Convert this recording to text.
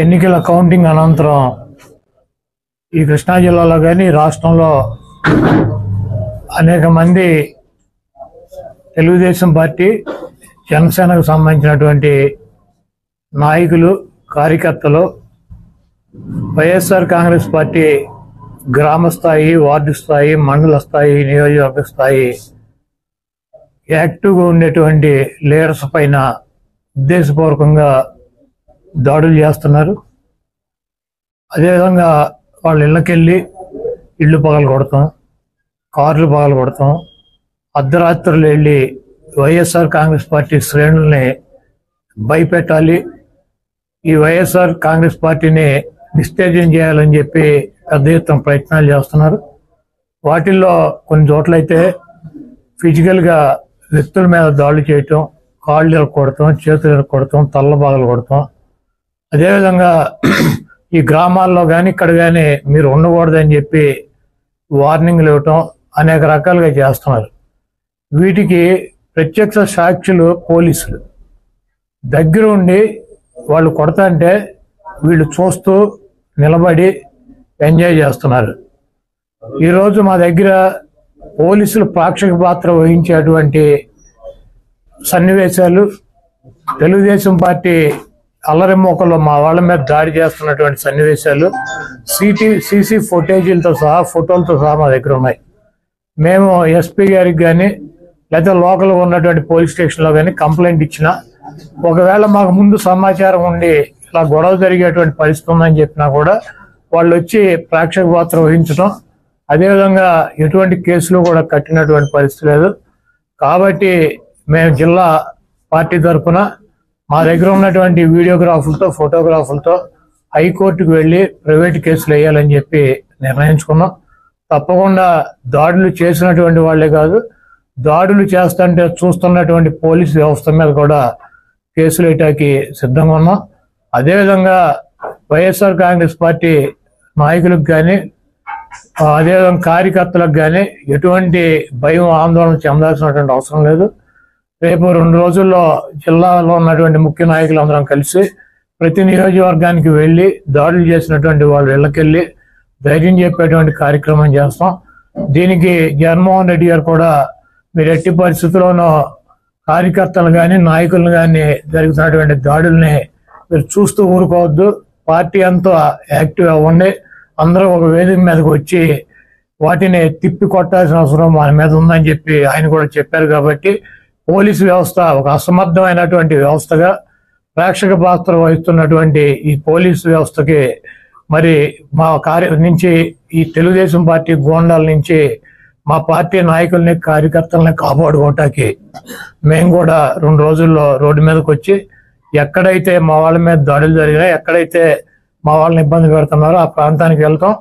ఎన్నికల కౌంటింగ్ అనంతరం ఈ కృష్ణా జిల్లాలో కానీ రాష్ట్రంలో అనేక మంది తెలుగుదేశం పార్టీ జనసేనకు సంబంధించినటువంటి నాయకులు కార్యకర్తలు వైఎస్ఆర్ కాంగ్రెస్ పార్టీ గ్రామ స్థాయి, వార్డు స్థాయి, మండల స్థాయి, నియోజకవర్గ స్థాయి యాక్టివ్గా ఉండేటువంటి లీడర్స్ పైన ఉద్దేశపూర్వకంగా దాడులు చేస్తున్నారు. అదేవిధంగా వాళ్ళ ఇళ్ళకెళ్ళి ఇళ్ళు పగలు కొడతాం, కార్లు పగలు కొడతాం, అర్ధరాత్రులు వెళ్ళి వైఎస్ఆర్ కాంగ్రెస్ పార్టీ శ్రేణుల్ని భయపెట్టాలి, ఈ వైఎస్ఆర్ కాంగ్రెస్ పార్టీని నిస్తేజం చేయాలని చెప్పి పెద్ద ఎత్తున ప్రయత్నాలు చేస్తున్నారు. వాటిల్లో కొన్ని చోట్లయితే ఫిజికల్గా వ్యక్తుల మీద దాడులు చేయటం, కాళ్ళు ఇరక్కొడతాం, చేతులు ఇరక్కొడతాం, తల్ల బాగలు కొడతాం. అదేవిధంగా ఈ గ్రామాల్లో కానీ ఇక్కడ కానీ మీరు ఉండకూడదని చెప్పి వార్నింగ్లు ఇవ్వటం అనేక రకాలుగా చేస్తున్నారు. వీటికి ప్రత్యక్ష సాక్షులు పోలీసులు దగ్గర ఉండి వాళ్ళు కొడతాంటే వీళ్ళు చూస్తూ నిలబడి ఎంజాయ్ చేస్తున్నారు. ఈరోజు మా దగ్గర పోలీసులు ప్రేక్షక పాత్ర వహించేటువంటి సన్నివేశాలు, తెలుగుదేశం పార్టీ అల్లరిమోకల్లో మా వాళ్ళ మీద దాడి చేస్తున్నటువంటి సన్నివేశాలు సీసీ ఫుటేజీలతో సహా, ఫోటోలతో సహా మా దగ్గర ఉన్నాయి. మేము ఎస్పీ గారికి కానీ లేదా లోకల్గా ఉన్నటువంటి పోలీస్ స్టేషన్లో కానీ కంప్లైంట్ ఇచ్చినా, ఒకవేళ మాకు ముందు సమాచారం ఉండి ఇలా గొడవ జరిగేటువంటి పరిస్థితి ఉందని చెప్పినా కూడా వాళ్ళు వచ్చి ప్రేక్షక పాత్ర వహించడం, అదేవిధంగా ఎటువంటి కేసులు కూడా కట్టినటువంటి పరిస్థితి లేదు. కాబట్టి మేము జిల్లా పార్టీ తరఫున మా దగ్గర ఉన్నటువంటి వీడియోగ్రాఫులతో, ఫోటోగ్రాఫులతో హైకోర్టుకు వెళ్ళి ప్రైవేట్ కేసులు వేయాలని చెప్పి నిర్ణయించుకున్నాం. తప్పకుండా దాడులు చేసినటువంటి వాళ్ళే కాదు, దాడులు చేస్తుంటే చూస్తున్నటువంటి పోలీసు వ్యవస్థ మీద కూడా కేసులు వేయటానికి సిద్ధంగా ఉన్నాం. అదేవిధంగా వైఎస్ఆర్ కాంగ్రెస్ పార్టీ నాయకులకు కానీ అదేవిధంగా కార్యకర్తలకు కానీ ఎటువంటి భయం, ఆందోళన చెందాల్సినటువంటి అవసరం లేదు. రేపు 2 రోజుల్లో జిల్లాలో ఉన్నటువంటి ముఖ్య నాయకులు అందరం కలిసి ప్రతి నియోజకవర్గానికి వెళ్ళి దాడులు చేసినటువంటి వాళ్ళ ఇళ్ళకెళ్ళి ధైర్యం చెప్పేటువంటి కార్యక్రమం చేస్తాం. దీనికి జగన్మోహన్ రెడ్డి గారు కూడా మీరు ఎట్టి పరిస్థితుల్లోనూ కార్యకర్తలు కానీ నాయకులను కానీ జరుగుతున్నటువంటి దాడుల్ని మీరు చూస్తూ ఊరుకోవద్దు, పార్టీ అంతా యాక్టివ్ అవ్వండి, అందరూ ఒక వేదిక మీదకి వచ్చి వాటిని తిప్పి కొట్టాల్సిన అవసరం మన మీద ఉందని చెప్పి ఆయన కూడా చెప్పారు. కాబట్టి పోలీసు వ్యవస్థ ఒక అసమర్థమైనటువంటి వ్యవస్థగా ప్రేక్షక పాత్ర వహిస్తున్నటువంటి ఈ పోలీసు వ్యవస్థకి మరి మా నుంచి ఈ తెలుగుదేశం పార్టీ గోండాల నుంచి మా పార్టీ నాయకుల్ని, కార్యకర్తల్ని కాపాడుకోవటానికి మేము కూడా 2 రోజుల్లో రోడ్డు మీదకి వచ్చి ఎక్కడైతే మా వాళ్ళ మీద దాడులు జరిగినాయి, ఎక్కడైతే మా వాళ్ళని ఇబ్బంది పెడుతున్నారో ఆ ప్రాంతానికి వెళ్తాం.